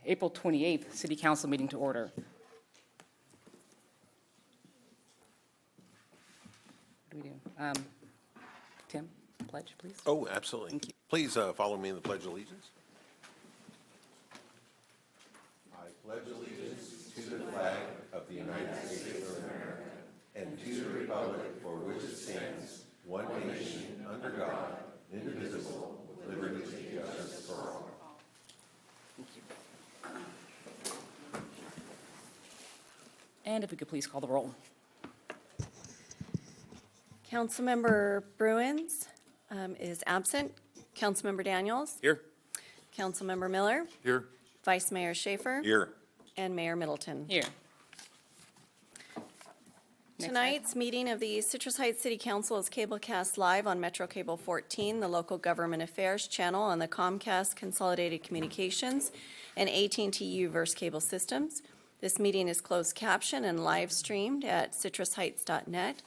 April 28th City Council meeting to order. What do we do? Tim, pledge, please. Oh, absolutely. Thank you. Please follow me in the Pledge of Allegiance. I pledge allegiance to the flag of the United States of America and to the republic for which it stands, one nation, under God, indivisible, with liberty and justice for all. Thank you. And if we could please call the roll. Councilmember Bruins is absent. Councilmember Daniels. Here. Councilmember Miller. Here. Vice Mayor Schaefer. Here. And Mayor Middleton. Here. Next Tonight's meeting of the Citrus Heights City Council is cablecast live on Metro Cable 14, the local government affairs channel on the Comcast Consolidated Communications and AT&T U-verse cable systems. This meeting is closed captioned and live streamed at citrusheights.net.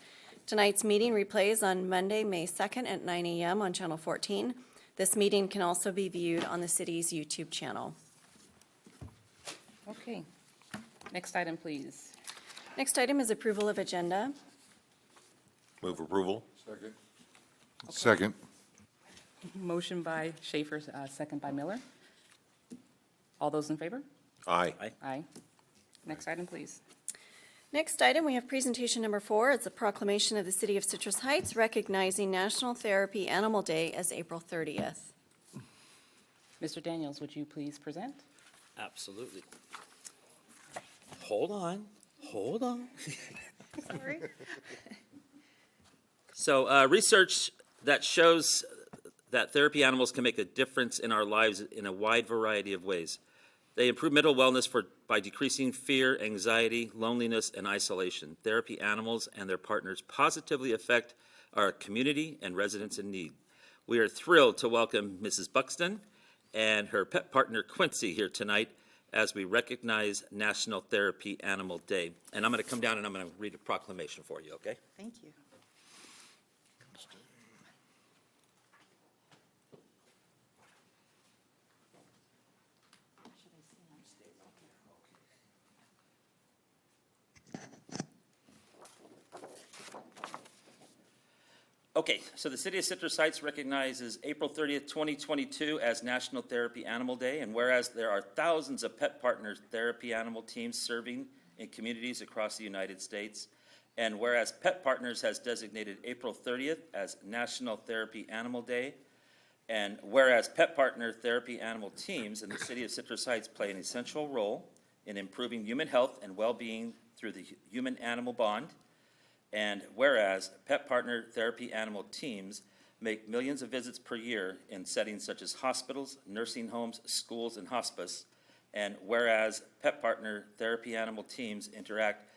Tonight's meeting replays on Monday, May 2nd at 9 a.m. on Channel 14. This meeting can also be viewed on the city's YouTube channel. Okay. Next item, please. Next item is approval of agenda. Move approval. Second. Motion by Schaefer, second by Miller. All those in favor? Aye. Aye. Next item, please. Next item, we have presentation number 4. It's a proclamation of the City of Citrus Heights recognizing National Therapy Animal Day as April 30th. Mr. Daniels, would you please present? Absolutely. Hold on. Sorry. So, research that shows that therapy animals can make a difference in our lives in a wide variety of ways. They improve mental wellness by decreasing fear, anxiety, loneliness, and isolation. Therapy animals and their partners positively affect our community and residents in need. We are thrilled to welcome Mrs. Buxton and her pet partner Quincy here tonight as we recognize National Therapy Animal Day. And I'm going to come down and I'm going to read a proclamation for you, okay? Thank you. Okay, so the City of Citrus Heights recognizes April 30th, 2022 as National Therapy Animal Day, and whereas there are thousands of pet partner therapy animal teams serving in communities across the United States, and whereas Pet Partners has designated April 30th as National Therapy Animal Day, and whereas Pet Partner therapy animal teams in the City of Citrus Heights play an essential role in improving human health and well-being through the human-animal bond, and whereas Pet Partner therapy animal teams make millions of visits per year in settings such as hospitals, nursing homes, schools, and hospice, and whereas Pet Partner therapy animal teams interact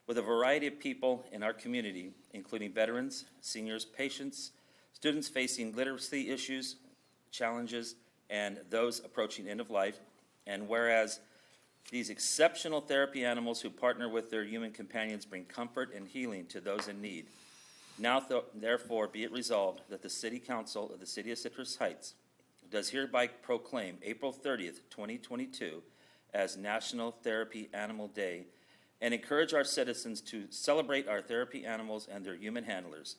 with a variety of people in our community, including veterans, seniors, patients, students facing literacy issues, challenges, and those approaching end of life, and whereas these exceptional therapy animals who partner with their human companions bring comfort and healing to those in need. Now, therefore, be it resolved that the City Council of the City of Citrus Heights does hereby proclaim April 30th, 2022 as National Therapy Animal Day and encourage our citizens to celebrate our therapy animals and their human handlers.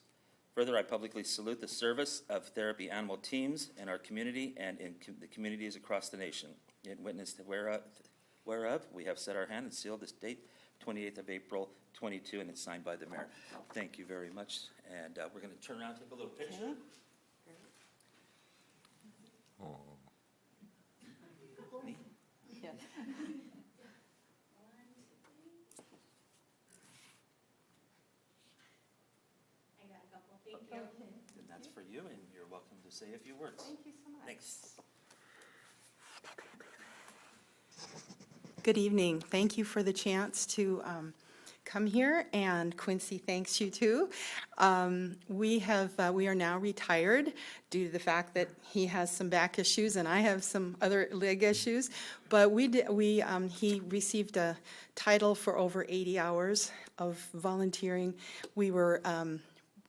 Further, I publicly salute the service of therapy animal teams in our community and in the communities across the nation. In witness whereof we have set our hand and sealed this date, 28th of April, 22, and it's signed by the mayor. Thank you very much, and we're going to turn around and take a little picture. And that's for you, and you're welcome to say a few words. Thank you so much. Thanks. Good evening. Thank you for the chance to come here, and Quincy thanks you too. We are now retired due to the fact that he has some back issues and I have some other leg issues. But he received a title for over 80 hours of volunteering. We were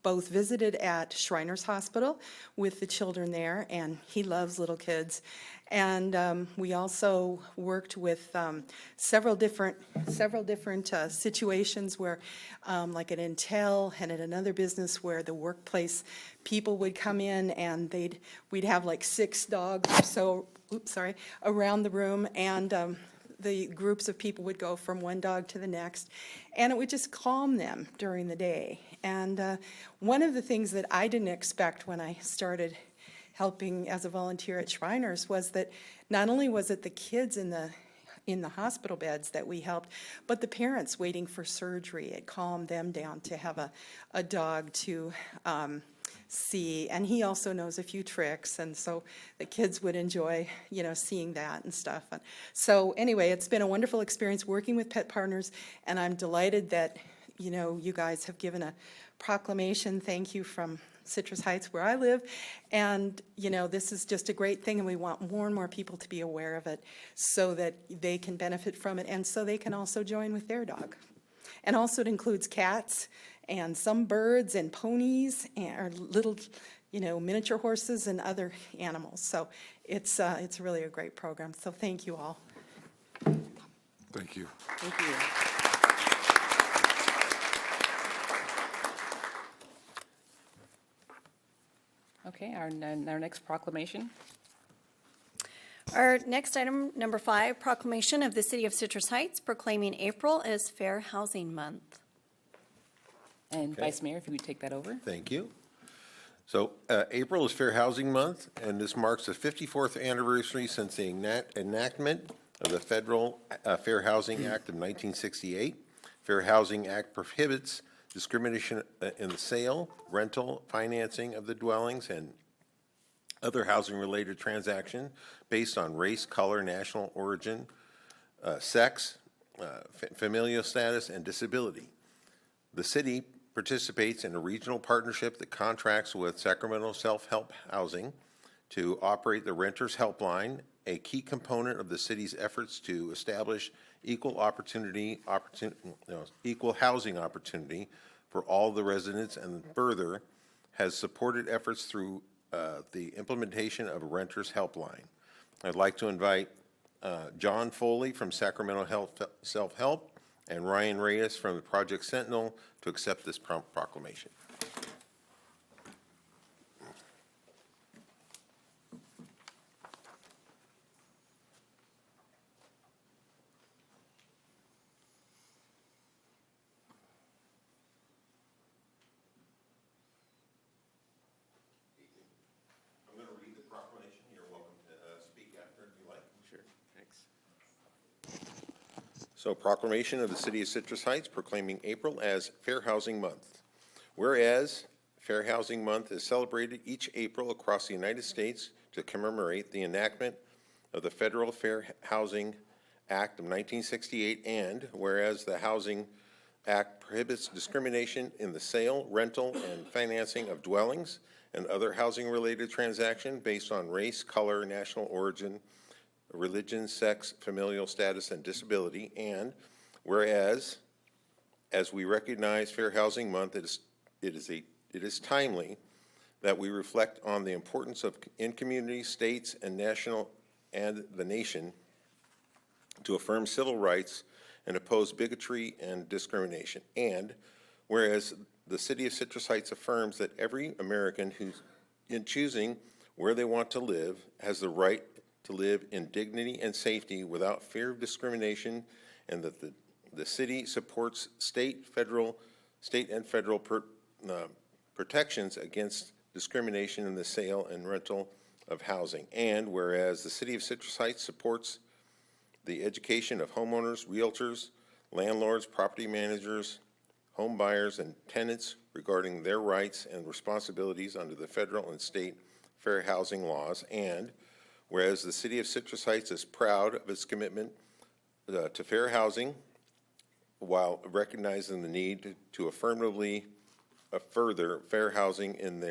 both visited at Shriners Hospital with the children there, and he loves little kids. And we also worked with several different situations where, like at Intel and at another business where the workplace people would come in and we'd have like 6 dogs or so, around the room, and the groups of people would go from one dog to the next, and it would just calm them during the day. And one of the things that I didn't expect when I started helping as a volunteer at Shriners was that not only was it the kids in the hospital beds that we helped, but the parents waiting for surgery. It calmed them down to have a dog to see, and he also knows a few tricks, and so the kids would enjoy, seeing that and stuff. And so anyway, it's been a wonderful experience working with Pet Partners, and I'm delighted that, you guys have given a proclamation. Thank you from Citrus Heights, where I live, and, this is just a great thing, and we want more and more people to be aware of it so that they can benefit from it, and so they can also join with their dog. And also it includes cats and some birds and ponies and little, miniature horses and other animals. So it's really a great program. So thank you all. Thank you. Thank you. Okay, our next proclamation. Our next item, number 5, proclamation of the City of Citrus Heights proclaiming April as Fair Housing Month. And Okay. Vice Mayor, if you would take that over. Thank you. So April is Fair Housing Month, and this marks the 54th anniversary since the enactment of the Federal Fair Housing Act of 1968. Fair Housing Act prohibits discrimination in the sale, rental, financing of the dwellings, and other housing-related transactions based on race, color, national origin, sex, familial status, and disability. The city participates in a regional partnership that contracts with Sacramento Self-Help Housing to operate the Renters Helpline, a key component of the city's efforts to establish equal housing opportunity for all the residents, and further has supported efforts through the implementation of a Renters Helpline. I'd like to invite John Foley from Sacramento Self-Help and Ryan Reyes from the Project Sentinel to accept this proclamation. I'm going to read the proclamation. You're welcome to speak after if you like. Sure, thanks. So, proclamation of the City of Citrus Heights proclaiming April as Fair Housing Month. Whereas Fair Housing Month is celebrated each April across the United States to commemorate the enactment of the Federal Fair Housing Act of 1968, and whereas the Housing Act prohibits discrimination in the sale, rental, and financing of dwellings and other housing-related transactions based on race, color, national origin, religion, sex, familial status, and disability, and whereas, as we recognize Fair Housing Month, it is timely that we reflect on the importance of in communities, states, and the nation to affirm civil rights and oppose bigotry and discrimination. And whereas the City of Citrus Heights affirms that every American who, in choosing where they want to live, has the right to live in dignity and safety without fear of discrimination, and that the city supports state and federal protections against discrimination in the sale and rental of housing. And whereas the City of Citrus Heights supports the education of homeowners, realtors, landlords, property managers, home buyers, and tenants regarding their rights and responsibilities under the federal and state fair housing laws. And whereas the City of Citrus Heights is proud of its commitment to fair housing, while recognizing the need to affirmatively further fair housing in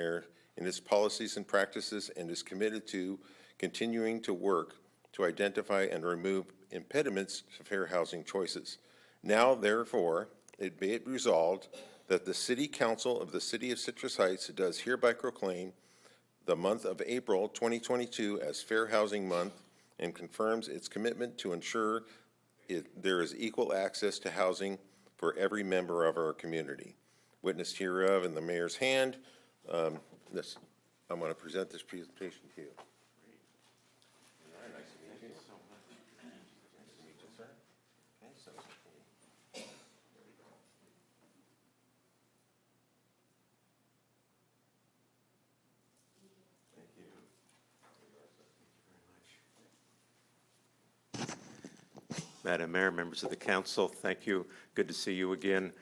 its policies and practices, and is committed to continuing to work to identify and remove impediments to fair housing choices. Now, therefore, it be it resolved that the City Council of the City of Citrus Heights does hereby proclaim the month of April 2022 as Fair Housing Month and confirms its commitment to ensure there is equal access to housing for every member of our community. Witness hereof in the mayor's hand. I'm going to present this presentation to you. All right, nice to meet you. Nice to meet you, sir. Okay, so there we go. Thank you. Madam Mayor, members of the council, thank you. Good to see you again.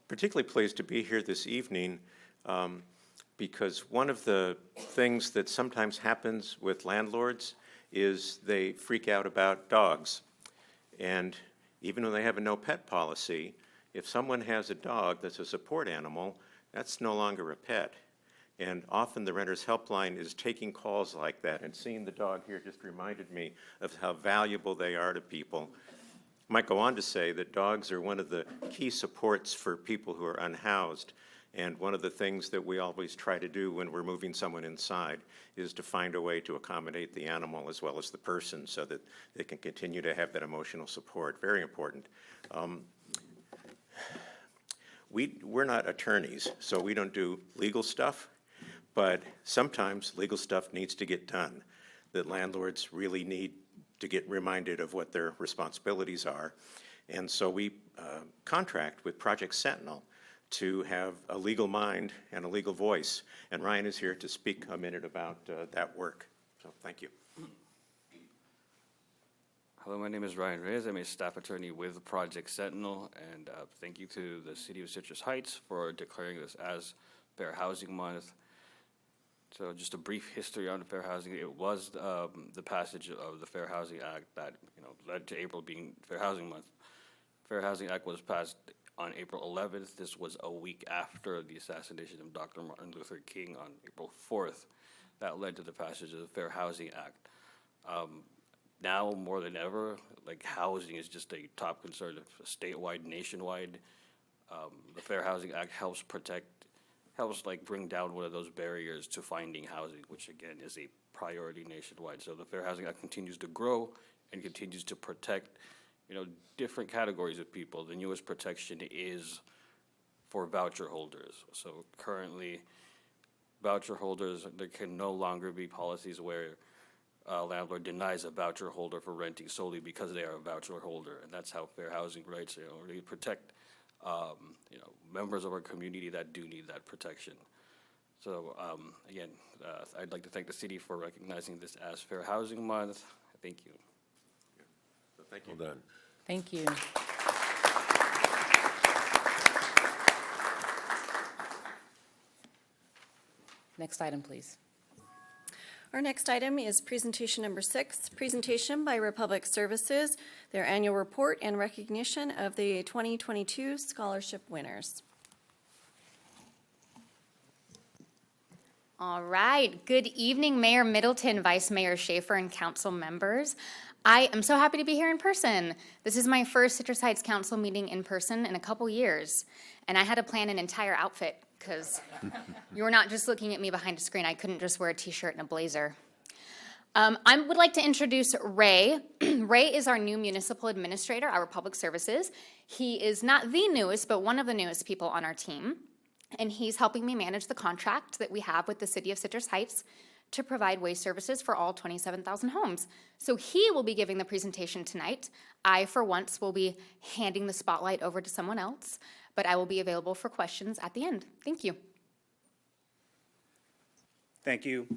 Particularly pleased to be here this evening because one of the things that sometimes happens with landlords is they freak out about dogs. And even when they have a no pet policy, if someone has a dog that's a support animal, that's no longer a pet. And often the Renters Helpline is taking calls like that, and seeing the dog here just reminded me of how valuable they are to people. Might go on to say that dogs are one of the key supports for people who are unhoused. And one of the things that we always try to do when we're moving someone inside is to find a way to accommodate the animal as well as the person so that they can continue to have that emotional support. Very important. We're not attorneys, so we don't do legal stuff, but sometimes legal stuff needs to get done, that landlords really need to get reminded of what their responsibilities are. And so we contract with Project Sentinel to have a legal mind and a legal voice. And Ryan is here to speak a minute about that work. So thank you. Hello, my name is Ryan Reyes. I'm a staff attorney with Project Sentinel, and thank you to the City of Citrus Heights for declaring this as Fair Housing Month. So just a brief history on Fair Housing. It was the passage of the Fair Housing Act that led to April being Fair Housing Month. Fair Housing Act was passed on April 11th. This was a week after the assassination of Dr. Martin Luther King on April 4th. That led to the passage of the Fair Housing Act. Now more than ever, like, housing is just a top concern, statewide, nationwide. The Fair Housing Act helps bring down one of those barriers to finding housing, which again is a priority nationwide. So the Fair Housing Act continues to grow and continues to protect, different categories of people. The newest protection is for voucher holders. So currently, voucher holders, there can no longer be policies where a landlord denies a voucher holder for renting solely because they are a voucher holder. And that's how fair housing rights, really protect, members of our community that do need that protection. So again, I'd like to thank the city for recognizing this as Fair Housing Month. Thank you. So thank you. Well done. Thank you. Next item, please. Our next item is presentation number 6, presentation by Republic Services, their annual report and recognition of the 2022 scholarship winners. All right. Good evening, Mayor Middleton, Vice Mayor Schaefer, and council members. I am so happy to be here in person. This is my first Citrus Heights Council meeting in person in a couple years, and I had to plan an entire outfit because you were not just looking at me behind a screen. I couldn't just wear a t-shirt and a blazer. I would like to introduce Ray. Ray is our new municipal administrator, our public services. He is not the newest, but one of the newest people on our team. And he's helping me manage the contract that we have with the City of Citrus Heights to provide waste services for all 27,000 homes. So he will be giving the presentation tonight. I, for once, will be handing the spotlight over to someone else, but I will be available for questions at the end. Thank you. Thank you.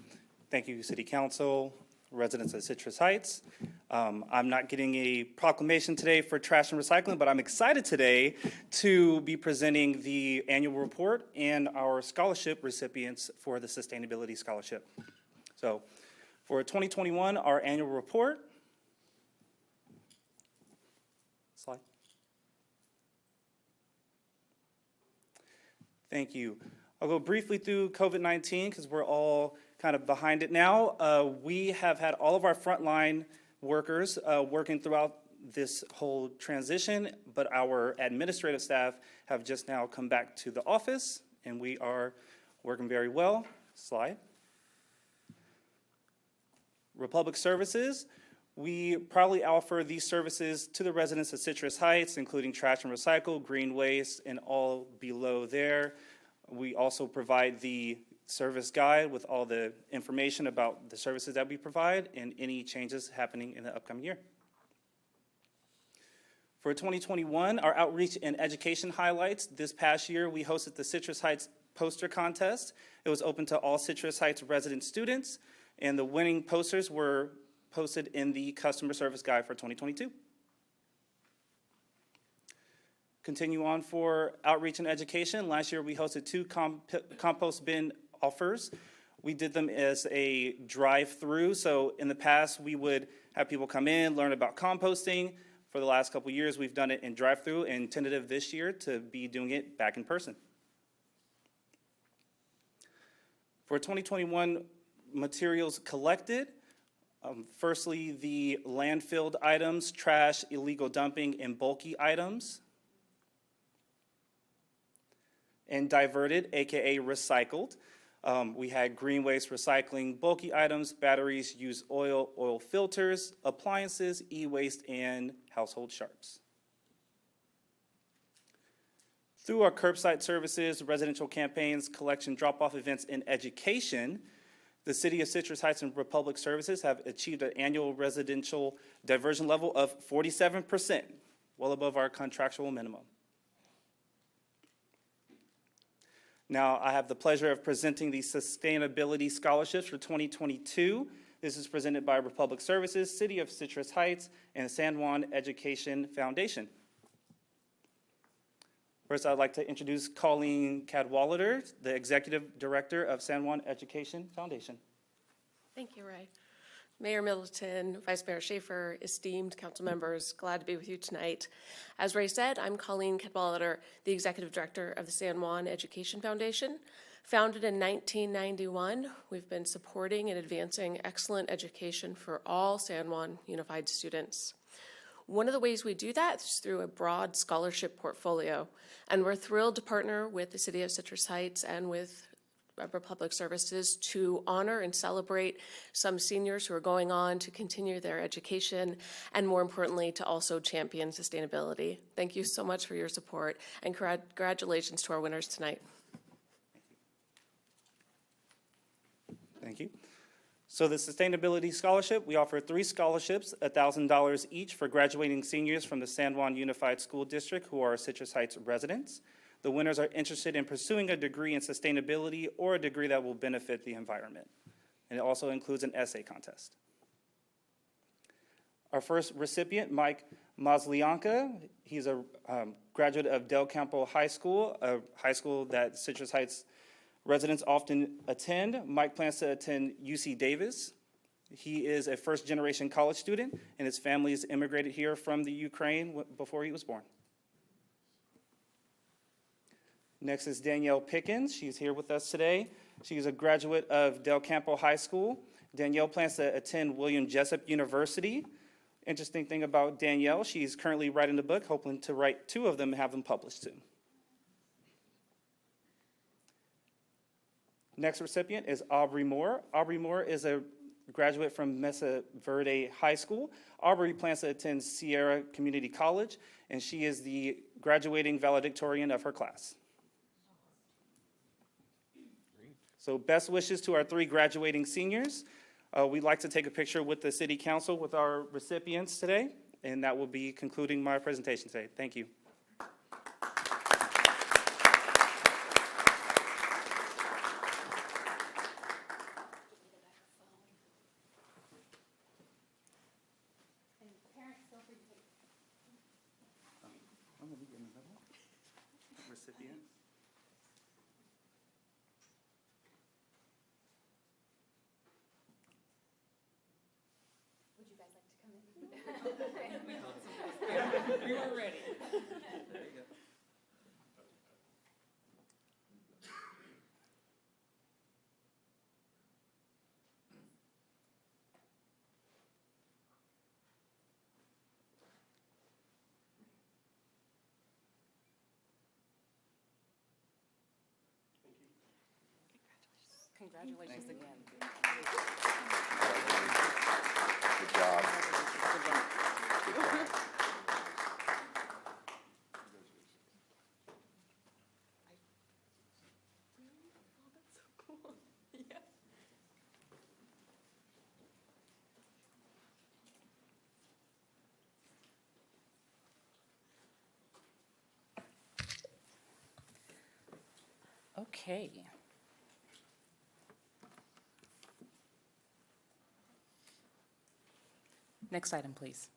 Thank you, City Council, residents of Citrus Heights. I'm not getting a proclamation today for trash and recycling, but I'm excited today to be presenting the annual report and our scholarship recipients for the Sustainability Scholarship. So for 2021, our annual report. Slide. Thank you. I'll go briefly through COVID-19 because we're all kind of behind it now. We have had all of our frontline workers working throughout this whole transition, but our administrative staff have just now come back to the office, and we are working very well. Slide. Republic Services. We proudly offer these services to the residents of Citrus Heights, including trash and recycle, green waste, and all below there. We also provide the service guide with all the information about the services that we provide and any changes happening in the upcoming year. For 2021, our outreach and education highlights. This past year, we hosted the Citrus Heights Poster Contest. It was open to all Citrus Heights resident students, and the winning posters were posted in the customer service guide for 2022. Continue on for outreach and education. Last year, we hosted 2 compost bin offers. We did them as a drive-through. So in the past, we would have people come in, learn about composting. For the last couple of years, we've done it in drive-through, and tentative this year to be doing it back in person. For 2021 materials collected, firstly, the landfilled items, trash, illegal dumping, and bulky items. And diverted, AKA recycled. We had green waste recycling, bulky items, batteries, used oil, oil filters, appliances, e-waste, and household sharps. Through our curbside services, residential campaigns, collection drop-off events, and education, the City of Citrus Heights and Republic Services have achieved an annual residential diversion level of 47%, well above our contractual minimum. Now, I have the pleasure of presenting the Sustainability Scholarships for 2022. This is presented by Republic Services, City of Citrus Heights, and San Juan Education Foundation. First, I'd like to introduce Colleen Cadwallader, the Executive Director of San Juan Education Foundation. Thank you, Ray. Mayor Middleton, Vice Mayor Schaefer, esteemed council members, glad to be with you tonight. As Ray said, I'm Colleen Cadwallader, the Executive Director of the San Juan Education Foundation. Founded in 1991, we've been supporting and advancing excellent education for all San Juan Unified students. One of the ways we do that is through a broad scholarship portfolio, and we're thrilled to partner with the City of Citrus Heights and with Republic Services to honor and celebrate some seniors who are going on to continue their education, and more importantly, to also champion sustainability. Thank you so much for your support, and congratulations to our winners tonight. Thank you. So the Sustainability Scholarship, we offer 3 scholarships, $1,000 each for graduating seniors from the San Juan Unified School District who are Citrus Heights residents. The winners are interested in pursuing a degree in sustainability or a degree that will benefit the environment. And it also includes an essay contest. Our first recipient, Mike Maslianka, he's a graduate of Del Campo High School, a high school that Citrus Heights residents often attend. Mike plans to attend UC Davis. He is a first-generation college student, and his family has immigrated here from the Ukraine before he was born. Next is Danielle Pickens. She's here with us today. She's a graduate of Del Campo High School. Danielle plans to attend William Jessup University. Interesting thing about Danielle, she's currently writing a book, hoping to write 2 of them and have them published soon. Next recipient is Aubrey Moore. Aubrey Moore is a graduate from Mesa Verde High School. Aubrey plans to attend Sierra Community College, and she is the graduating valedictorian of her class. So best wishes to our 3 graduating seniors. We'd like to take a picture with the City Council with our recipients today, and that will be concluding my presentation today. Thank you. Recipient. Would you guys like to come in? We were ready. There you go. Congratulations again. Good job. Okay. Next item, please.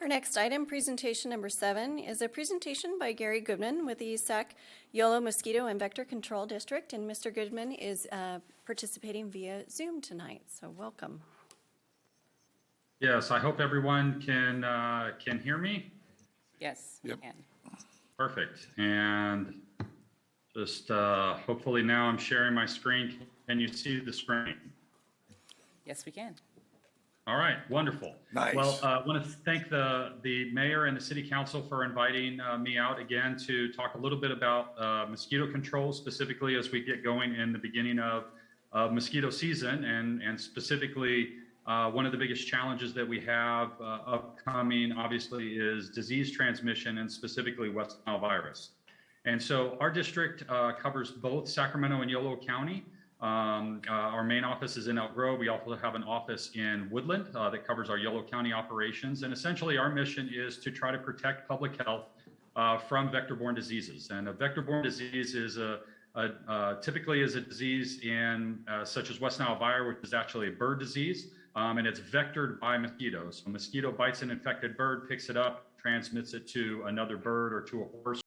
Our next item, presentation number 7, is a presentation by Gary Goodman with the SAC YOLO Mosquito and Vector Control District, and Mr. Goodman is participating via Zoom tonight, so welcome. Yes, I hope everyone can hear me. Yes. Yep. And Perfect. And just hopefully now I'm sharing my screen. Can you see the screen? yes, we can. All right, wonderful. Nice. Well, I want to thank the mayor and the city council for inviting me out again to talk a little bit about mosquito control, specifically as we get going in the beginning of mosquito season, and specifically one of the biggest challenges that we have upcoming, obviously, is disease transmission, and specifically West Nile virus. And so our district covers both Sacramento and Yolo County. Our main office is in Elk Grove. We also have an office in Woodland that covers our Yolo County operations. And essentially our mission is to try to protect public health from vector-borne diseases. And a vector-borne disease is typically is a disease in such as West Nile virus, which is actually a bird disease, and it's vectored by mosquitoes. So a mosquito bites an infected bird, picks it up, transmits it to another bird or to a horse.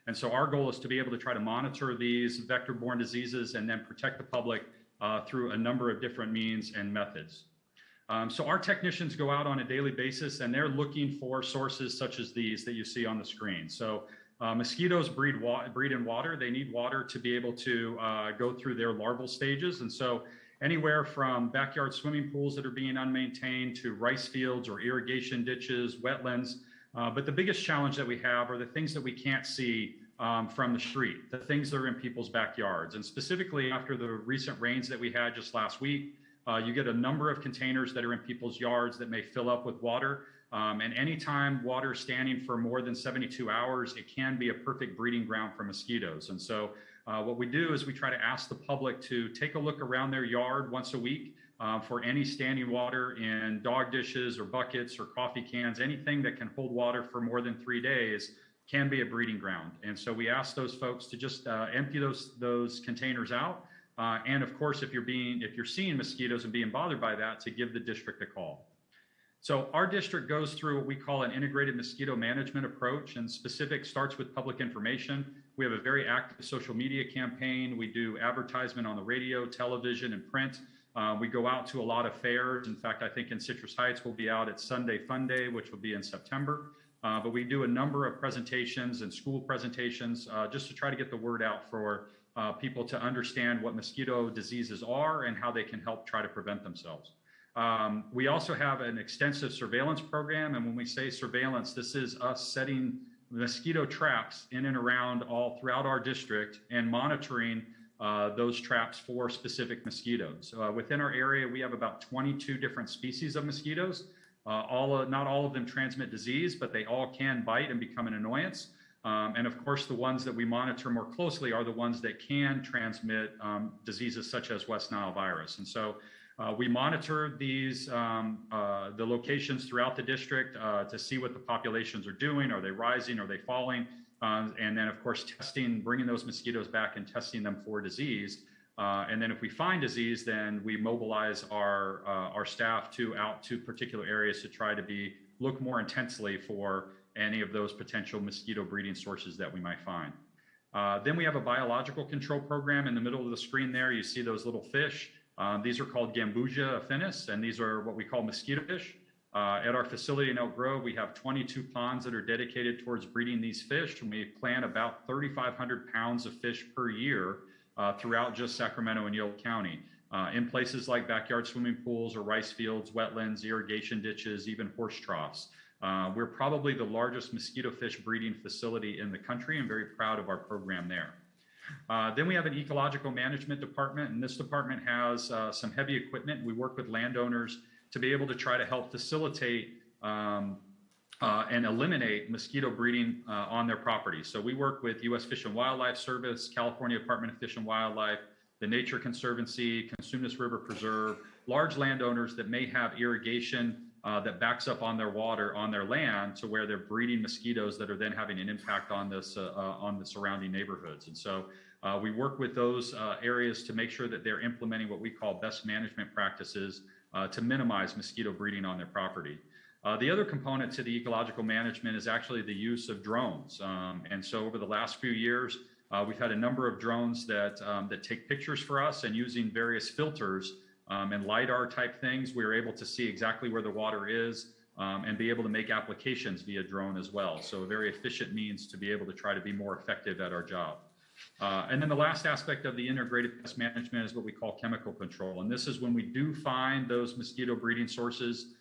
And so our goal is to be able to try to monitor these vector-borne diseases and then protect the public through a number of different means and methods. So our technicians go out on a daily basis and they're looking for sources such as these that you see on the screen. So mosquitoes breed in water. They need water to be able to go through their larval stages. And so anywhere from backyard swimming pools that are being unmaintained to rice fields or irrigation ditches, wetlands. But the biggest challenge that we have are the things that we can't see from the street, the things that are in people's backyards. And specifically after the recent rains that we had just last week, you get a number of containers that are in people's yards that may fill up with water. And anytime water is standing for more than 72 hours, it can be a perfect breeding ground for mosquitoes. And so what we do is we try to ask the public to take a look around their yard once a week for any standing water in dog dishes or buckets or coffee cans. Anything that can hold water for more than 3 days can be a breeding ground. And so we ask those folks to just empty those containers out. And of course, if you're seeing mosquitoes and being bothered by that, to give the district a call. So our district goes through what we call an integrated mosquito management approach, and specific starts with public information. We have a very active social media campaign. We do advertisement on the radio, television, and print. We go out to a lot of fairs. In fact, I think in Citrus Heights, we'll be out at Sunday Fun Day, which will be in September. But we do a number of presentations and school presentations just to try to get the word out for people to understand what mosquito diseases are and how they can help try to prevent themselves. We also have an extensive surveillance program. And when we say surveillance, this is us setting mosquito traps in and around all throughout our district and monitoring those traps for specific mosquitoes. Within our area, we have about 22 different species of mosquitoes. Not all of them transmit disease, but they all can bite and become an annoyance. And of course, the ones that we monitor more closely are the ones that can transmit diseases such as West Nile virus. And so we monitor the locations throughout the district to see what the populations are doing. Are they rising? Are they falling? And then, of course, bringing those mosquitoes back and testing them for disease. And then if we find disease, then we mobilize our staff out to particular areas to try to look more intensely for any of those potential mosquito breeding sources that we might find. Then we have a biological control program. In the middle of the screen there, you see those little fish. These are called Gambusia affinis, and these are what we call mosquito fish. At our facility in Elk Grove, we have 22 ponds that are dedicated towards breeding these fish, and we plant about 3,500 pounds of fish per year throughout just Sacramento and Yolo County, in places like backyard swimming pools or rice fields, wetlands, irrigation ditches, even horse troughs. We're probably the largest mosquito fish breeding facility in the country and very proud of our program there. Then we have an ecological management department, and this department has some heavy equipment. We work with landowners to be able to try to help facilitate and eliminate mosquito breeding on their property. So we work with U.S. Fish and Wildlife Service, California Department of Fish and Wildlife, the Nature Conservancy, Cosumnes River Preserve, large landowners that may have irrigation that backs up on their water, on their land, to where they're breeding mosquitoes that are then having an impact on this on the surrounding neighborhoods. And so we work with those areas to make sure that they're implementing what we call best management practices to minimize mosquito breeding on their property. The other component to the ecological management is actually the use of drones. And so over the last few years, we've had a number of drones that take pictures for us, and using various filters and LiDAR type things, we're able to see exactly where the water is and be able to make applications via drone as well. So a very efficient means to be able to try to be more effective at our job. And then the last aspect of the integrated pest management is what we call chemical control. And this is when we do find those mosquito breeding sources,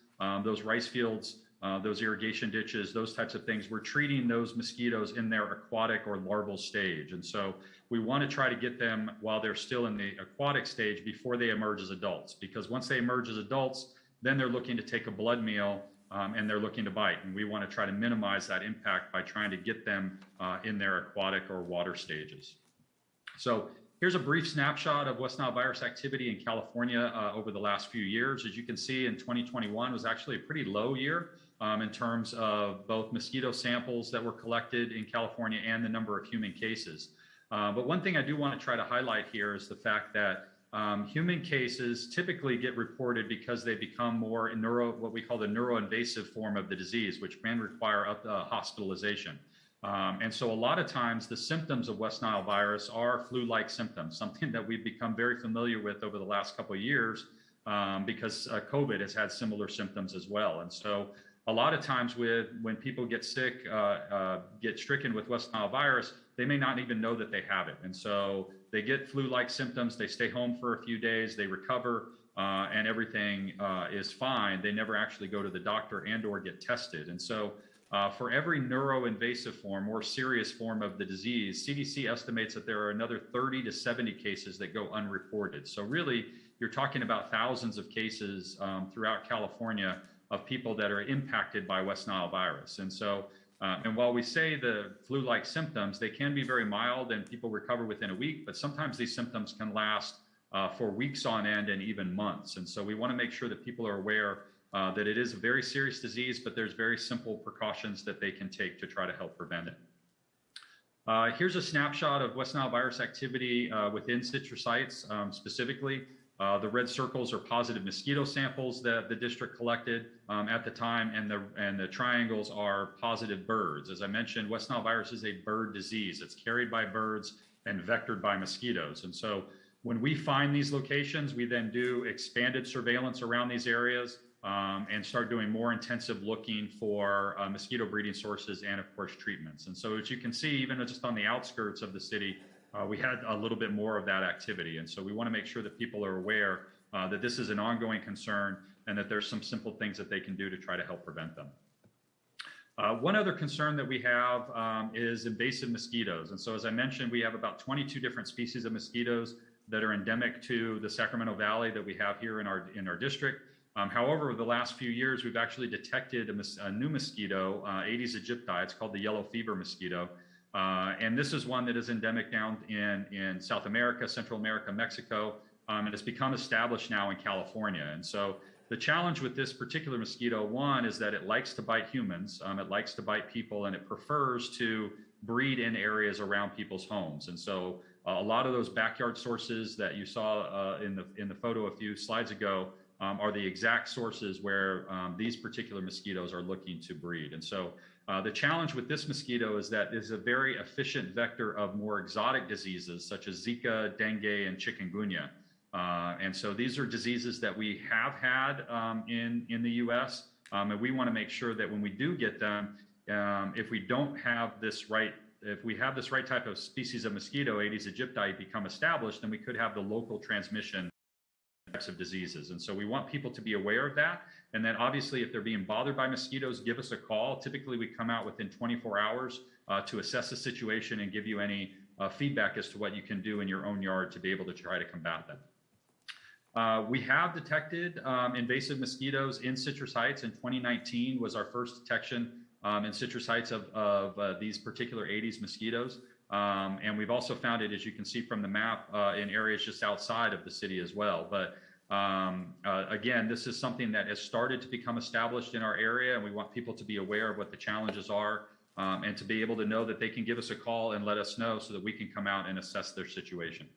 those rice fields, those irrigation ditches, those types of things, we're treating those mosquitoes in their aquatic or larval stage. And so we want to try to get them while they're still in the aquatic stage before they emerge as adults, because once they emerge as adults, then they're looking to take a blood meal and they're looking to bite. And we want to try to minimize that impact by trying to get them in their aquatic or water stages. So here's a brief snapshot of West Nile virus activity in California over the last few years. As you can see, in 2021 was actually a pretty low year in terms of both mosquito samples that were collected in California and the number of human cases. But one thing I do want to try to highlight here is the fact that human cases typically get reported because they become more what we call the neuroinvasive form of the disease, which can require hospitalization. And so a lot of times the symptoms of West Nile virus are flu-like symptoms, something that we've become very familiar with over the last couple of years because COVID has had similar symptoms as well. And so a lot of times when people get sick, get stricken with West Nile virus, they may not even know that they have it. And so they get flu-like symptoms, they stay home for a few days, they recover, and everything is fine. They never actually go to the doctor and or get tested. And so for every neuroinvasive form, more serious form of the disease, CDC estimates that there are another 30 to 70 cases that go unreported. So really, you're talking about thousands of cases throughout California of people that are impacted by West Nile virus. And so, and while we say the flu-like symptoms, they can be very mild and people recover within a week, but sometimes these symptoms can last for weeks on end and even months. And so we want to make sure that people are aware that it is a very serious disease, but there's very simple precautions that they can take to try to help prevent it. Here's a snapshot of West Nile virus activity within citrus heights specifically. The red circles are positive mosquito samples that the district collected at the time, and the triangles are positive birds. As I mentioned, West Nile virus is a bird disease. It's carried by birds and vectored by mosquitoes. And so when we find these locations, we then do expanded surveillance around these areas and start doing more intensive looking for mosquito breeding sources and, of course, treatments. And so as you can see, even just on the outskirts of the city, we had a little bit more of that activity. And so we want to make sure that people are aware that this is an ongoing concern and that there's some simple things that they can do to try to help prevent them. One other concern that we have is invasive mosquitoes. And so as I mentioned, we have about 22 different species of mosquitoes that are endemic to the Sacramento Valley that we have here in our district. However, over the last few years, we've actually detected a new mosquito, Aedes aegypti. It's called the yellow fever mosquito. And this is one that is endemic down in South America, Central America, Mexico, and it's become established now in California. And so the challenge with this particular mosquito, one, is that it likes to bite humans, it likes to bite people, and it prefers to breed in areas around people's homes. And so a lot of those backyard sources that you saw in the photo a few slides ago are the exact sources where these particular mosquitoes are looking to breed. And so the challenge with this mosquito is that it's a very efficient vector of more exotic diseases such as Zika, dengue, and chikungunya. And so these are diseases that we have had in the U.S. And we want to make sure that when we do get them, if we have this right type of species of mosquito, Aedes aegypti, become established, then we could have the local transmission types of diseases. And so we want people to be aware of that. And then obviously, if they're being bothered by mosquitoes, give us a call. Typically, we come out within 24 hours to assess the situation and give you any feedback as to what you can do in your own yard to be able to try to combat that. We have detected invasive mosquitoes in Citrus Heights. In 2019 was our first detection in Citrus Heights of these particular Aedes mosquitoes. And we've also found it, as you can see from the map, in areas just outside of the city as well. But again, this is something that has started to become established in our area, and we want people to be aware of what the challenges are and to be able to know that they can give us a call and let us know so that we can come out and assess their situation.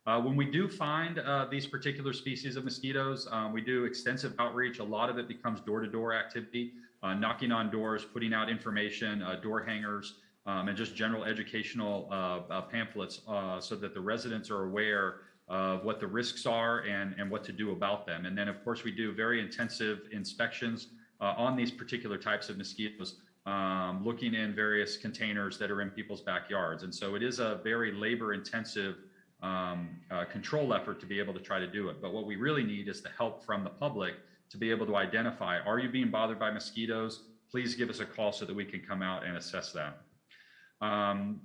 When we do find these particular species of mosquitoes, we do extensive outreach. A lot of it becomes door-to-door activity, knocking on doors, putting out information, door hangers, and just general educational pamphlets so that the residents are aware of what the risks are and what to do about them. And then, of course, we do very intensive inspections on these particular types of mosquitoes, looking in various containers that are in people's backyards. And so it is a very labor-intensive control effort to be able to try to do it. But what we really need is the help from the public to be able to identify, are you being bothered by mosquitoes? Please give us a call so that we can come out and assess that.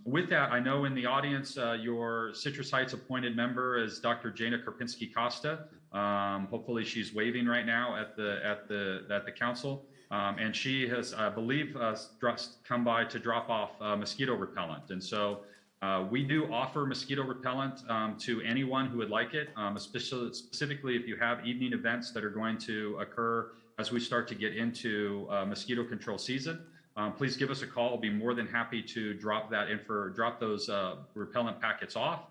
With that, I know in the audience, your Citrus Heights appointed member is Dr. Jana Karpinski-Costa. Hopefully she's waving right now at the council. And she has, I believe, come by to drop off mosquito repellent. And so we do offer mosquito repellent to anyone who would like it, specifically if you have evening events that are going to occur as we start to get into mosquito control season. Please give us a call. We'll be more than happy to drop those repellent packets off.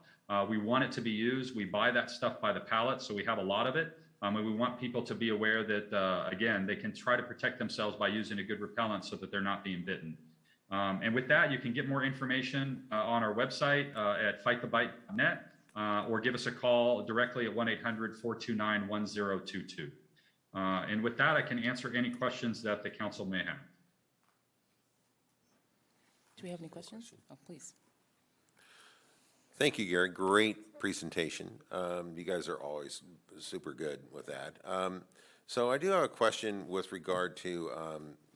We want it to be used. We buy that stuff by the pallet, so we have a lot of it. And we want people to be aware that, again, they can try to protect themselves by using a good repellent so that they're not being bitten. And with that, you can get more information on our website at fightthebite.net or give us a call directly at 1-800-429-1022. And with that, I can answer any questions that the council may have. Do we have any questions? Oh, please. Thank you, Gary. Great presentation. You guys are always super good with that. So I do have a question with regard to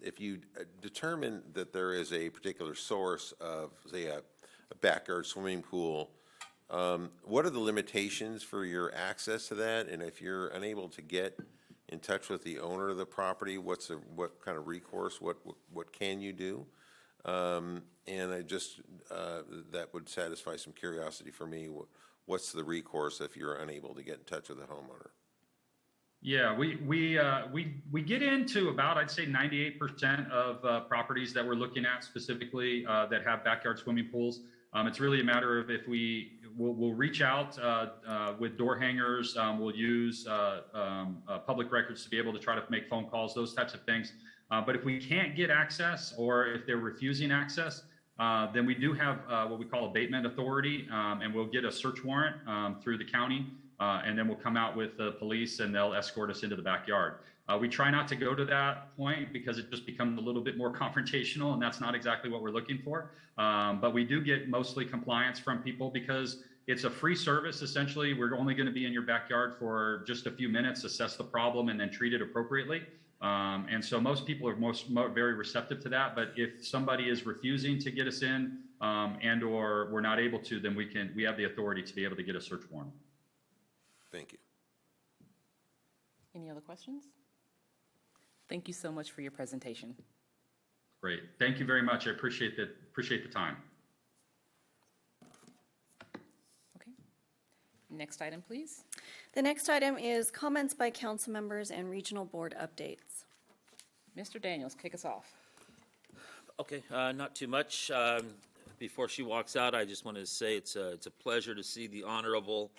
if you determine that there is a particular source of, say, a backyard swimming pool, what are the limitations for your access to that? And if you're unable to get in touch with the owner of the property, what kind of recourse, what can you do? And I just, that would satisfy some curiosity for me. What's the recourse if you're unable to get in touch with the homeowner? Yeah, we get into about, I'd say 98% of properties that we're looking at specifically that have backyard swimming pools. It's really a matter of if we'll reach out with door hangers, we'll use public records to be able to try to make phone calls, those types of things. But if we can't get access or if they're refusing access, then we do have what we call abatement authority, and we'll get a search warrant through the county, and then we'll come out with the police and they'll escort us into the backyard. We try not to go to that point because it just becomes a little bit more confrontational, and that's not exactly what we're looking for. But we do get mostly compliance from people because it's a free service. Essentially, we're only going to be in your backyard for just a few minutes, assess the problem, and then treat it appropriately. And so most people are very receptive to that. But if somebody is refusing to get us in and or we're not able to, then we have the authority to be able to get a search warrant. Thank you. Any other questions? Thank you so much for your presentation. Great. Thank you very much. I appreciate the time. Okay. Next item, please. The next item is comments by council members and regional board updates. Mr. Daniels, kick us off. Okay, not too much. Before she walks out, I just want to say it's a pleasure to see the Honorable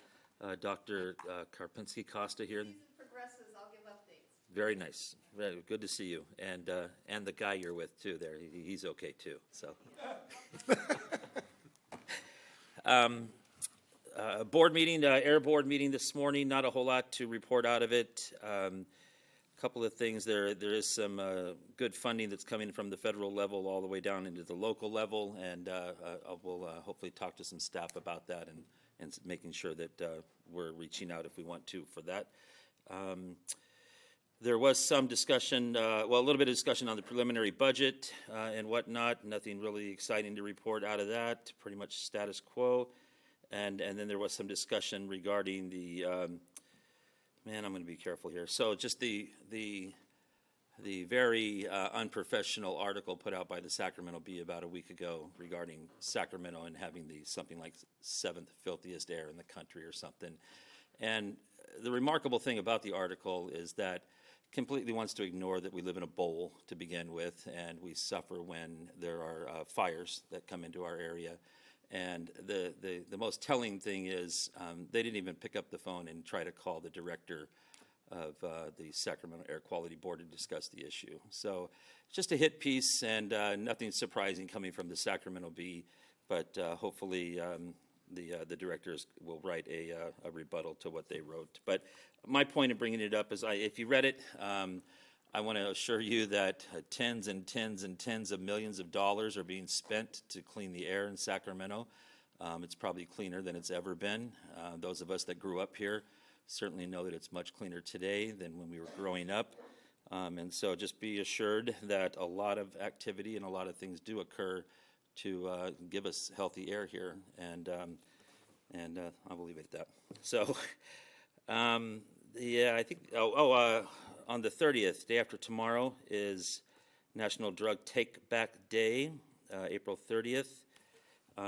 Dr. Karpinski-Costa here. Progresses, I'll give updates. Very nice. Very good to see you, and the guy you're with too. There, he's okay too. So, board meeting, air board meeting this morning. Not a whole lot to report out of it. Couple of things. There is some good funding that's coming from the federal level all the way down into the local level, and we'll hopefully talk to some staff about that and making sure that we're reaching out if we want to for that. There was some discussion, a little bit of discussion on the preliminary budget and whatnot. Nothing really exciting to report out of that, pretty much status quo. And then there was some discussion regarding the, man, I'm going to be careful here. So just the very unprofessional article put out by the Sacramento Bee about a week ago regarding Sacramento and having the something like 7th filthiest air in the country or something. And the remarkable thing about the article is that completely wants to ignore that we live in a bowl to begin with, and we suffer when there are fires that come into our area. And the most telling thing is they didn't even pick up the phone and try to call the director of the Sacramento Air Quality Board to discuss the issue. So just a hit piece, and nothing surprising coming from the Sacramento Bee, but hopefully the directors will write a rebuttal to what they wrote. But my point in bringing it up is, if you read it, I want to assure you that tens and tens and tens of millions of dollars are being spent to clean the air in Sacramento. It's probably cleaner than it's ever been. Those of us that grew up here certainly know that it's much cleaner today than when we were growing up. And so just be assured that a lot of activity and a lot of things do occur to give us healthy air here. And I will leave it at that. So, yeah, I think, on the 30th, day after tomorrow, is National Drug Take Back Day, April 30th.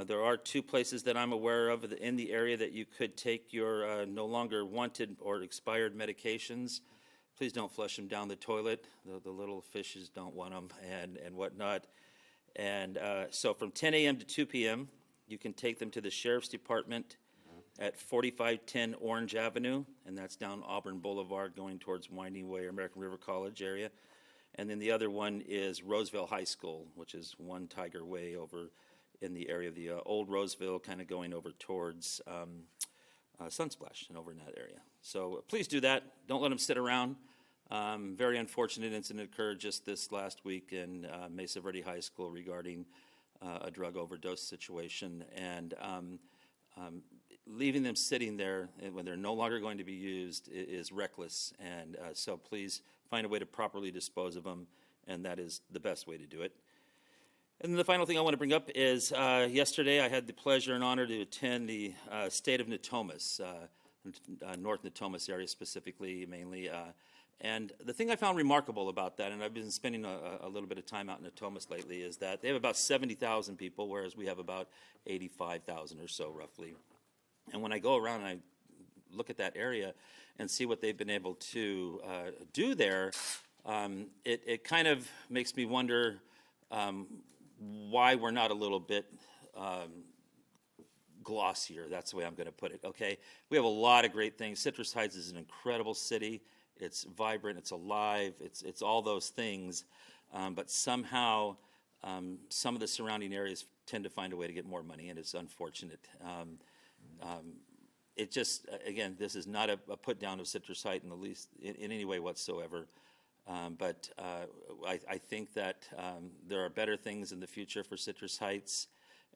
There are 2 places that I'm aware of in the area that you could take your no longer wanted or expired medications. Please don't flush them down the toilet. The little fishes don't want them and whatnot. And so from 10 a.m. to 2 p.m., you can take them to the Sheriff's Department at 4510 Orange Avenue, and that's down Auburn Boulevard going towards Winding Way or American River College area. And then the other one is Roseville High School, which is One Tiger Way over in the area of the old Roseville, kind of going over towards Sunsplash and over in that area. So please do that. Don't let them sit around. Very unfortunate incident occurred just this last week in Mesa Verde High School regarding a drug overdose situation. And leaving them sitting there when they're no longer going to be used is reckless. And so please find a way to properly dispose of them, and that is the best way to do it. And then the final thing I want to bring up is yesterday I had the pleasure and honor to attend the state of Natomas, North Natomas area specifically, mainly. And the thing I found remarkable about that, and I've been spending a little bit of time out in Natomas lately, is that they have about 70,000 people, whereas we have about 85,000 or so, roughly. And when I go around and I look at that area and see what they've been able to do there, it kind of makes me wonder why we're not a little bit glossier. That's the way I'm going to put it, okay? We have a lot of great things. Citrus Heights is an incredible city. It's vibrant, it's alive, it's all those things. But somehow, some of the surrounding areas tend to find a way to get more money, and it's unfortunate. It just, again, this is not a put down of Citrus Heights in the least, in any way whatsoever. But I think that there are better things in the future for Citrus Heights,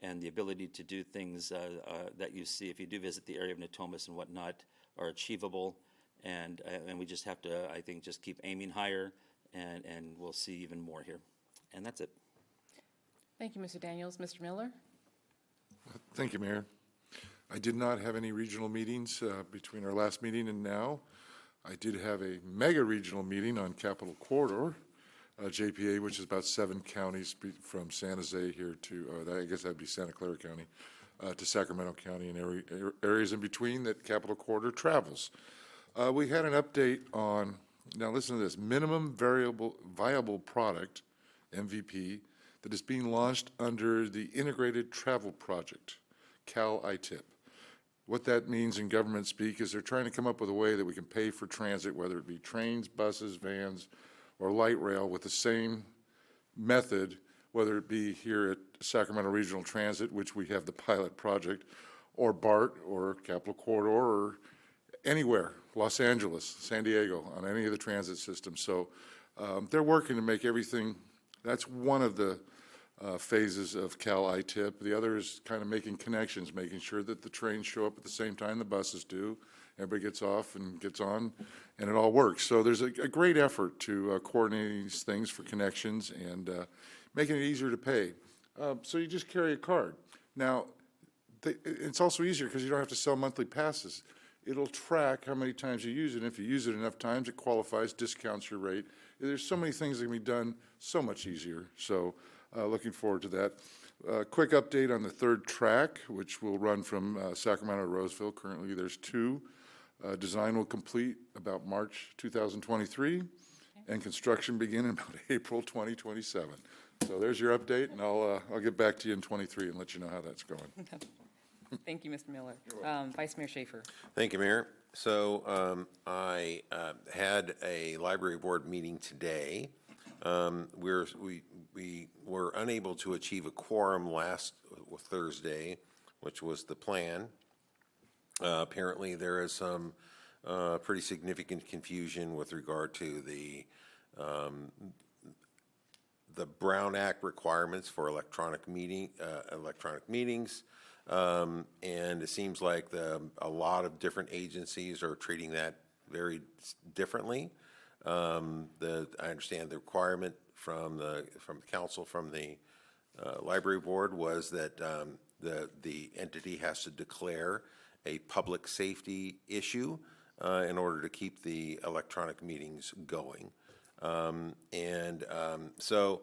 and the ability to do things that you see if you do visit the area of Natomas and whatnot are achievable. And we just have to, I think, just keep aiming higher, and we'll see even more here. And that's it. Thank you, Mr. Daniels. Mr. Miller? Thank you, Mayor. I did not have any regional meetings between our last meeting and now. I did have a mega regional meeting on Capital Corridor, JPA, which is about 7 counties from San Jose here to, I guess that'd be Santa Clara County, to Sacramento County and areas in between that Capital Corridor travels. We had an update on, now listen to this, minimum viable product, MVP, that is being launched under the Integrated Travel Project, CAL-ITIP. What that means in government speak is they're trying to come up with a way that we can pay for transit, whether it be trains, buses, vans, or light rail, with the same method, whether it be here at Sacramento Regional Transit, which we have the pilot project, or BART, or Capital Corridor, or anywhere, Los Angeles, San Diego, on any of the transit systems. So they're working to make everything, that's one of the phases of CAL-ITIP. The other is kind of making connections, making sure that the trains show up at the same time the buses do, everybody gets off and gets on, and it all works. So there's a great effort to coordinate these things for connections and making it easier to pay. So you just carry a card. Now, it's also easier because you don't have to sell monthly passes. It'll track how many times you use it. And if you use it enough times, it qualifies, discounts your rate. There's so many things that can be done so much easier. So looking forward to that. Quick update on the third track, which will run from Sacramento to Roseville. Currently, there's 2. Design will complete about March 2023, and construction begin in about April 2027. So there's your update, and I'll get back to you in 23 and let you know how that's going. Thank you, Mr. Miller. Vice Mayor Schaefer. Thank you, Mayor. So I had a library board meeting today. We were unable to achieve a quorum last Thursday, which was the plan. Apparently, there is some pretty significant confusion with regard to the Brown Act requirements for electronic meetings. And it seems like a lot of different agencies are treating that very differently. I understand the requirement from the council, from the library board, was that the entity has to declare a public safety issue in order to keep the electronic meetings going. So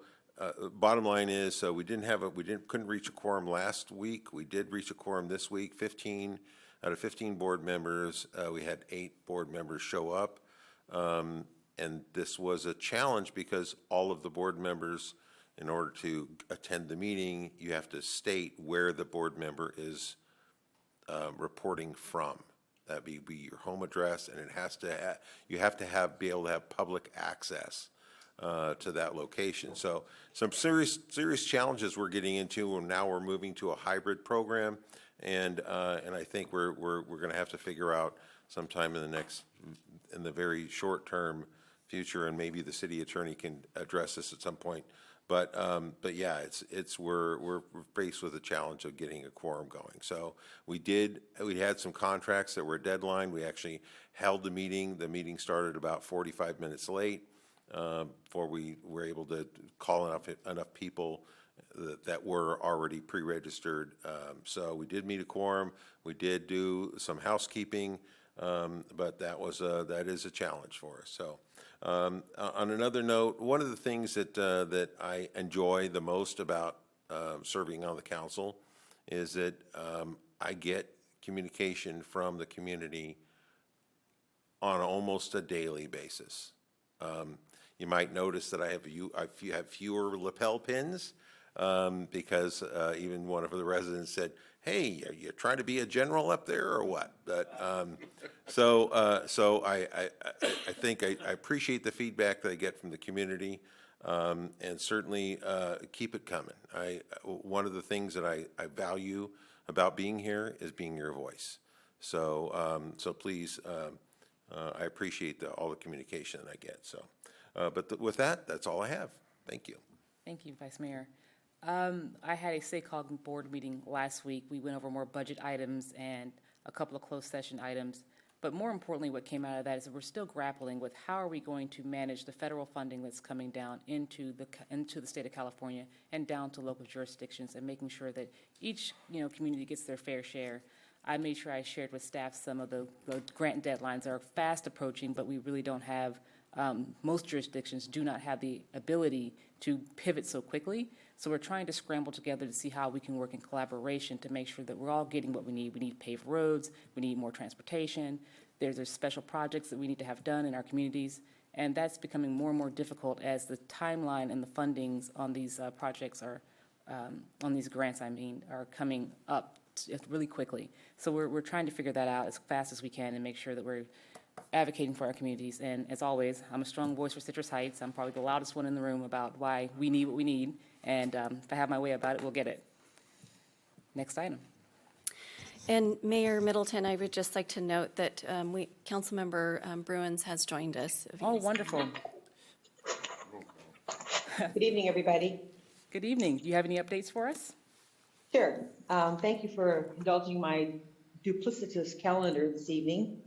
bottom line is, so couldn't reach a quorum last week. We did reach a quorum this week. 15 out of 15 board members. We had 8 board members show up. And this was a challenge because all of the board members, in order to attend the meeting, you have to state where the board member is reporting from. That'd be your home address, and it has to you have to be able to have public access to that location. So some serious challenges we're getting into, and now we're moving to a hybrid program, and I think we're going to have to figure out sometime in the very short term future, and maybe the city attorney can address this at some point. But yeah, we're faced with the challenge of getting a quorum going. So we had some contracts that were deadline. We actually held the meeting. The meeting started about 45 minutes late before we were able to call enough people that were already pre-registered. So we did meet a quorum. We did do some housekeeping, but that is a challenge for us. So. On another note, one of the things that I enjoy the most about serving on the council is that I get communication from the community on almost a daily basis. You might notice that I have fewer lapel pins because even one of the residents said, "Hey, are you trying to be a general up there or what?" But so I think I appreciate the feedback that I get from the community, and certainly keep it coming. One of the things that I value about being here is being your voice. So please, I appreciate all the communication that I get. So, but with that, that's all I have. Thank you. Thank you, Vice Mayor. I had a SACOG board meeting last week. We went over more budget items and a couple of closed session items. But more importantly, what came out of that is that we're still grappling with how are we going to manage the federal funding that's coming down into the state of California and down to local jurisdictions, and making sure that each community gets their fair share. I made sure I shared with staff some of the grant deadlines are fast approaching, but we really don't have, most jurisdictions do not have the ability to pivot so quickly. So we're trying to scramble together to see how we can work in collaboration to make sure that we're all getting what we need. We need paved roads, we need more transportation, there's special projects that we need to have done in our communities, and that's becoming more and more difficult as the timeline and the fundings on these projects are, on these grants, are coming up really quickly. So we're trying to figure that out as fast as we can and make sure that we're advocating for our communities. And as always, I'm a strong voice for Citrus Heights. I'm probably the loudest one in the room about why we need what we need. And if I have my way about it, we'll get it. Next item. And Mayor Middleton, I would just like to note that Councilmember Bruins has joined us. Oh, wonderful. Good evening, everybody. Good evening. Do you have any updates for us? Sure. Thank you for indulging my duplicitous calendar this evening.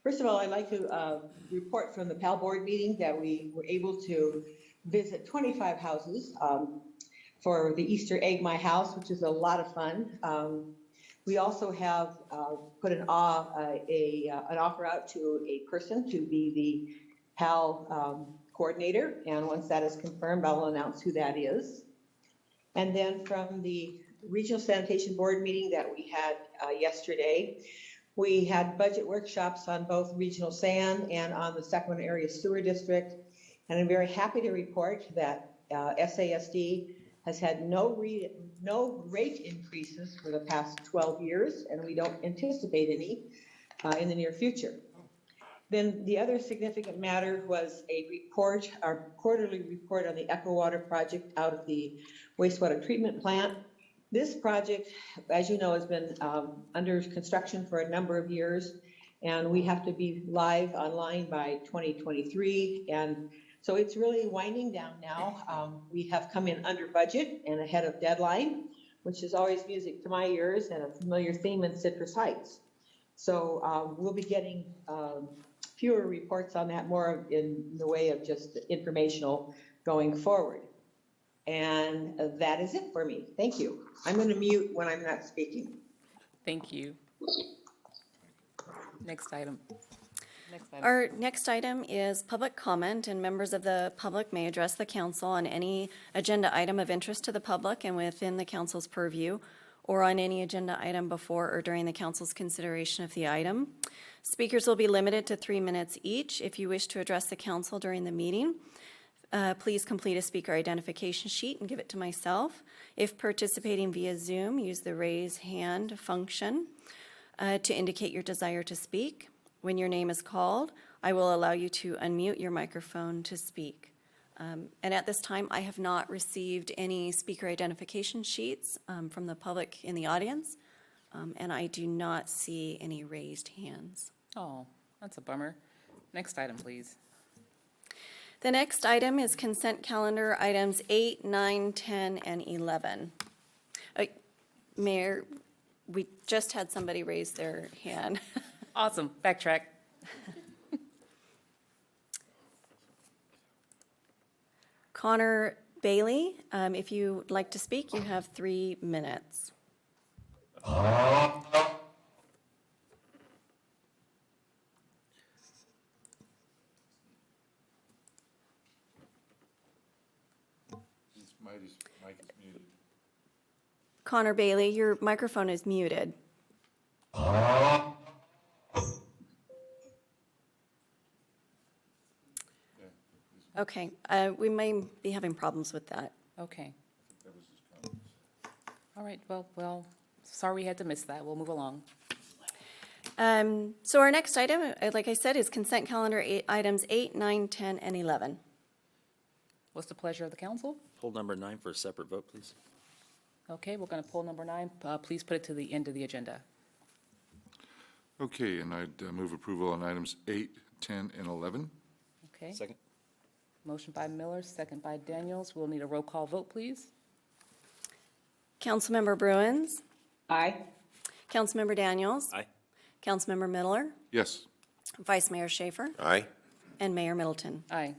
First of all, I'd like to report from the PAL board meeting that we were able to visit 25 houses for the Easter Egg My House, which is a lot of fun. We also have put an offer out to a person to be the PAL coordinator, and once that is confirmed, I will announce who that is. And then from the Regional Sanitation Board meeting that we had yesterday, we had budget workshops on both Regional San and on the Sacramento Area Sewer District. And I'm very happy to report that SASD has had no rate increases for the past 12 years, and we don't anticipate any in the near future. Then the other significant matter was a report, our quarterly report on the Echo Water project out of the wastewater treatment plant. This project, as you know, has been under construction for a number of years, and we have to be live online by 2023. And so it's really winding down now. We have come in under budget and ahead of deadline, which is always music to my ears and a familiar theme in Citrus Heights. So we'll be getting fewer reports on that, more in the way of just informational going forward. And that is it for me. Thank you. I'm going to mute when I'm not speaking. Thank you. Next item. Our next item is public comment, and members of the public may address the council on any agenda item of interest to the public and within the council's purview, or on any agenda item before or during the council's consideration of the item. Speakers will be limited to 3 minutes each. If you wish to address the council during the meeting, please complete a speaker identification sheet and give it to myself. If participating via Zoom, use the raise hand function to indicate your desire to speak. When your name is called, I will allow you to unmute your microphone to speak. And at this time, I have not received any speaker identification sheets from the public in the audience, and I do not see any raised hands. Oh, that's a bummer. Next item, please. The next item is consent calendar items 8, 9, 10, and 11. Mayor, we just had somebody raise their hand. Awesome. Backtrack. Connor Bailey, if you'd like to speak, you have 3 minutes. Mic is muted. Connor Bailey, your microphone is muted. Okay, we may be having problems with that. Okay. All right, well, sorry we had to miss that. We'll move along. So our next item, like I said, is consent calendar items 8, 9, 10, and 11. What's the pleasure of the council? Pull number 9 for a separate vote, please. Okay, we're going to pull number 9. Please put it to the end of the agenda. Okay, and I'd move approval on items 8, 10, and 11. Okay. Second. Motion by Miller, second by Daniels. We'll need a roll call vote, please. Councilmember Bruins, Aye. Councilmember Daniels, Aye. Councilmember Miller, Yes. Vice Mayor Schaefer, Aye. and Mayor Middleton. Aye.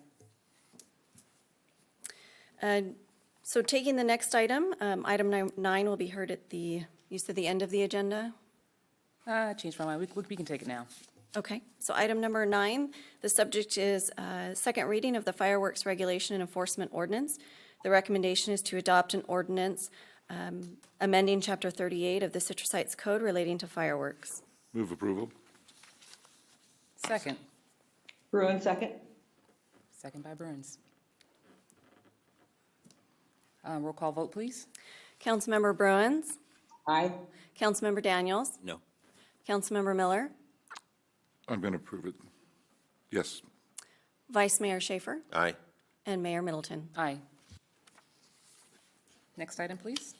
So taking the next item, item 9 will be heard at the, you said the end of the agenda? I changed my mind. We can take it now. Okay, so item number 9, the subject is second reading of the fireworks regulation and enforcement ordinance. The recommendation is to adopt an ordinance amending Chapter 38 of the Citrus Heights Code relating to fireworks. Move approval. Second. Bruin, second. Second by Burns. Roll call vote, please. Councilmember Bruins, Aye. Councilmember Daniels, No. Councilmember Miller, I'm going to approve it. Yes. Vice Mayor Schaefer, Aye. and Mayor Middleton. Aye. Next item, please.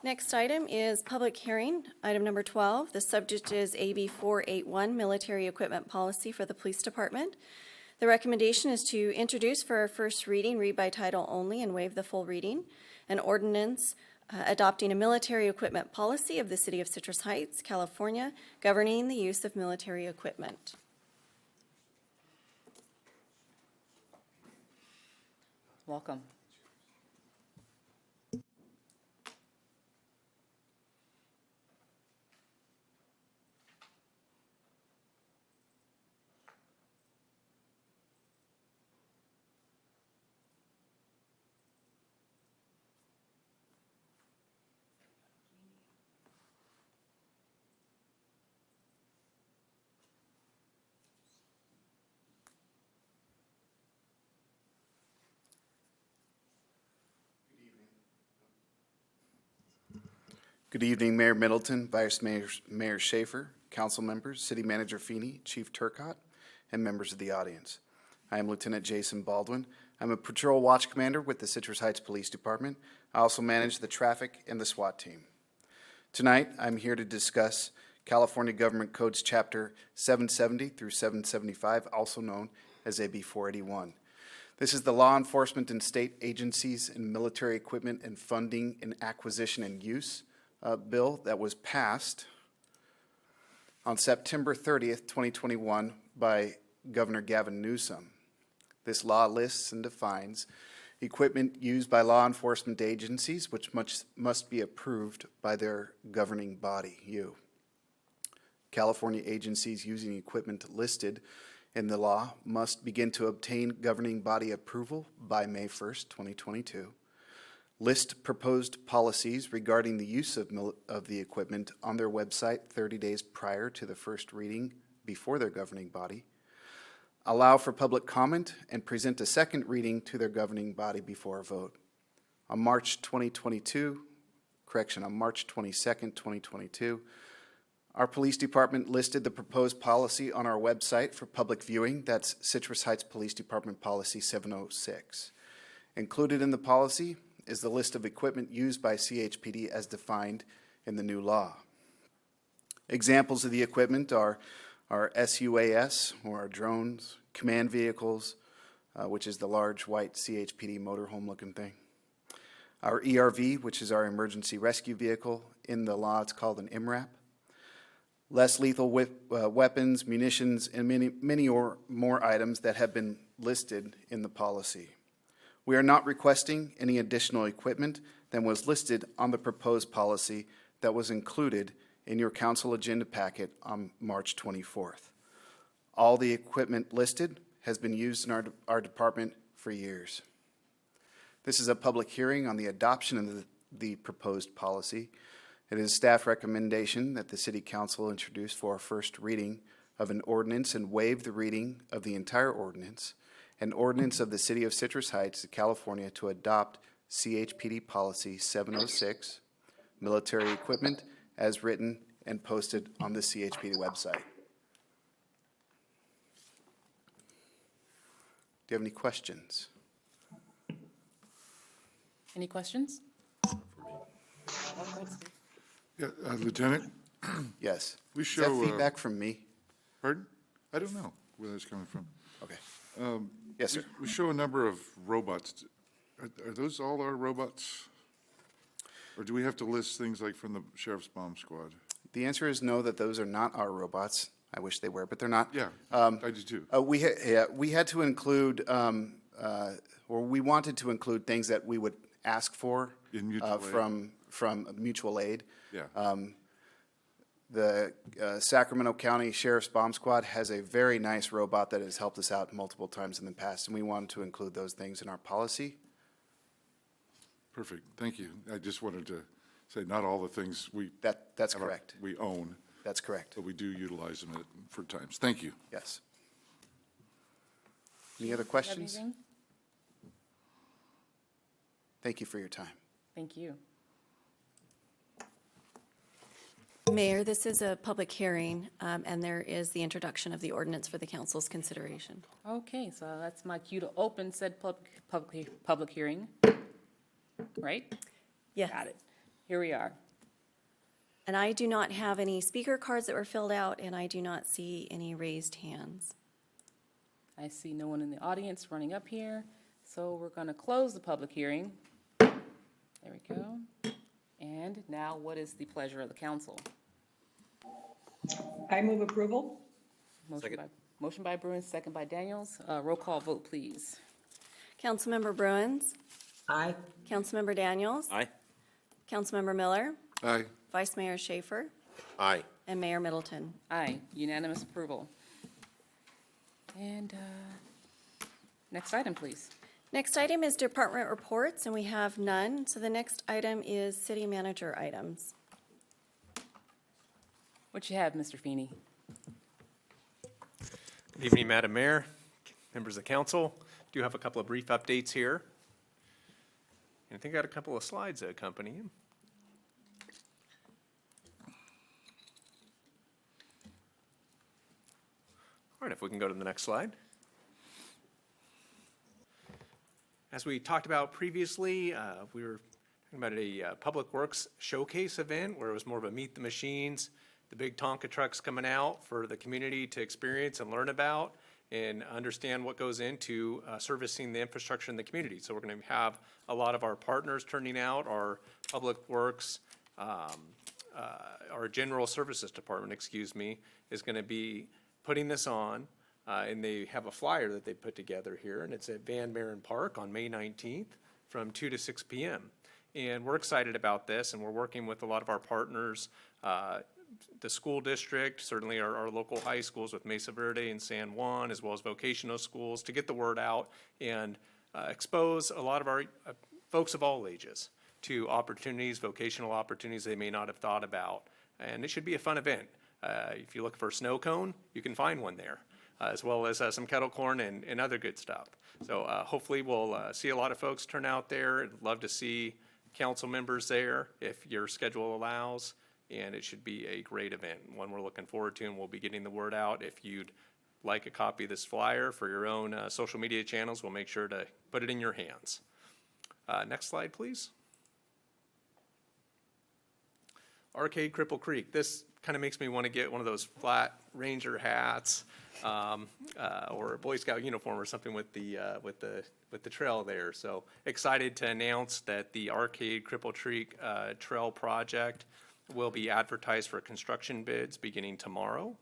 Next item is public hearing, item number 12. The subject is AB 481, Military Equipment Policy for the Police Department. The recommendation is to introduce for our first reading, read by title only, and waive the full reading, an ordinance adopting a military equipment policy of the City of Citrus Heights, California, governing the use of military equipment. Welcome. Good evening, Mayor Middleton, Vice Mayor Schaefer, council members, City Manager Feeney, Chief Turcott, and members of the audience. I am Lieutenant Jason Baldwin. I'm a patrol watch commander with the Citrus Heights Police Department. I also manage the traffic and the SWAT team. Tonight, I'm here to discuss California Government Codes Chapter 770 through 775, also known as AB 481. This is the law enforcement and state agencies and military equipment and funding and acquisition and use bill that was passed on September 30th, 2021 by Governor Gavin Newsom. This law lists and defines equipment used by law enforcement agencies which must be approved by their governing body, you. California agencies using equipment listed in the law must begin to obtain governing body approval by May 1st, 2022. List proposed policies regarding the use of the equipment on their website 30 days prior to the first reading before their governing body. Allow for public comment and present a second reading to their governing body before a vote. On March 22nd, 2022, our police department listed the proposed policy on our website for public viewing. That's Citrus Heights Police Department Policy 706. Included in the policy is the list of equipment used by CHPD as defined in the new law. Examples of the equipment are our SUAS, or our drones, command vehicles, which is the large white CHPD motorhome looking thing. Our ERV, which is our emergency rescue vehicle. In the law, it's called an MRAP. Less lethal weapons, munitions, and many more items that have been listed in the policy. We are not requesting any additional equipment than was listed on the proposed policy that was included in your council agenda packet on March 24th. All the equipment listed has been used in our department for years. This is a public hearing on the adoption of the proposed policy. It is staff recommendation that the City Council introduce for a first reading of an ordinance and waive the reading of the entire ordinance, an ordinance of the City of Citrus Heights, California, to adopt CHPD Policy 706, military equipment, as written and posted on the CHPD website. Do you have any questions? Any questions? Yeah, Lieutenant, Yes. We Is that show, feedback from me? pardon? I don't know where that's coming from. Okay. Yes, sir. We show a number of robots. Are those all our robots? Or do we have to list things like from the Sheriff's Bomb Squad? The answer is no, that those are not our robots. I wish they were, but they're not. Yeah, I do too. We had to include, or we wanted to include things that we would ask for In mutual aid. from mutual aid. Yeah. The Sacramento County Sheriff's Bomb Squad has a very nice robot that has helped us out multiple times in the past, and we wanted to include those things in our policy. Perfect, thank you. I just wanted to say not all the things That's correct. we own, That's correct. but we do utilize them for times. Thank you. Yes. Any other Have questions? anything? Thank you for your time. Thank you. Mayor, this is a public hearing, and there is the introduction of the ordinance for the council's consideration. Okay, so that's my cue to open said public hearing. Right? Yes. Got it. Here we are. And I do not have any speaker cards that were filled out, and I do not see any raised hands. I see no one in the audience running up here, so we're going to close the public hearing. There we go. And now, what is the pleasure of the council? I move approval. Motion by Bruins, second by Daniels. Roll call vote, please. Councilmember Bruins, Aye. Councilmember Daniels, Aye. Councilmember Miller, Aye. Vice Mayor Schaefer, Aye. and Mayor Middleton. Aye, unanimous approval. And next item, please. Next item is department reports, and we have none. So the next item is city manager items. What you have, Mr. Feeney? Good evening, Madam Mayor, members of the council. Do have a couple of brief updates here. And I think I got a couple of slides that accompany them. All right, if we can go to the next slide. As we talked about previously, we were talking about a Public Works showcase event where it was more of a meet the machines, the big Tonka trucks coming out for the community to experience and learn about and understand what goes into servicing the infrastructure in the community. So we're going to have a lot of our partners turning out, our Public Works, our General Services Department, is going to be putting this on. And they have a flyer that they put together here, and it's at Van Maren Park on May 19th from 2 to 6 p.m. And we're excited about this, and we're working with a lot of our partners, the school district, certainly our local high schools with Mesa Verde and San Juan, as well as vocational schools, to get the word out and expose a lot of our folks of all ages to opportunities, vocational opportunities they may not have thought about. And it should be a fun event. If you look for a snow cone, you can find one there, as well as some kettle corn and other good stuff. So hopefully we'll see a lot of folks turn out there. I'd love to see council members there if your schedule allows. And it should be a great event, one we're looking forward to, and we'll be getting the word out. If you'd like a copy of this flyer for your own social media channels, we'll make sure to put it in your hands. Next slide, please. Arcade Cripple Creek. This kind of makes me want to get one of those flat ranger hats or a Boy Scout uniform or something with the trail there. So excited to announce that the Arcade Cripple Creek Trail project will be advertised for construction bids beginning tomorrow.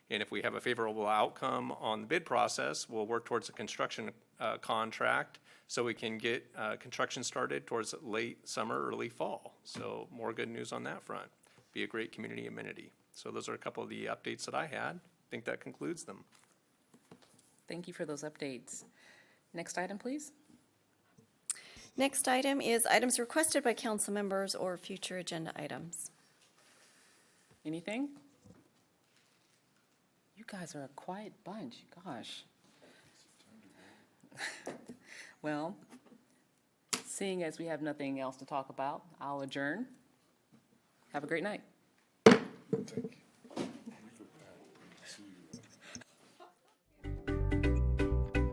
And if we have a favorable outcome on the bid process, we'll work towards a construction contract so we can get construction started towards late summer, early fall. So more good news on that front. Be a great community amenity. So those are a couple of the updates that I had. I think that concludes them. Thank you for those updates. Next item, please. Next item is items requested by council members or future agenda items. Anything? You guys are a quiet bunch, gosh. Well, seeing as we have nothing else to talk about, I'll adjourn. Have a great night. Thank you.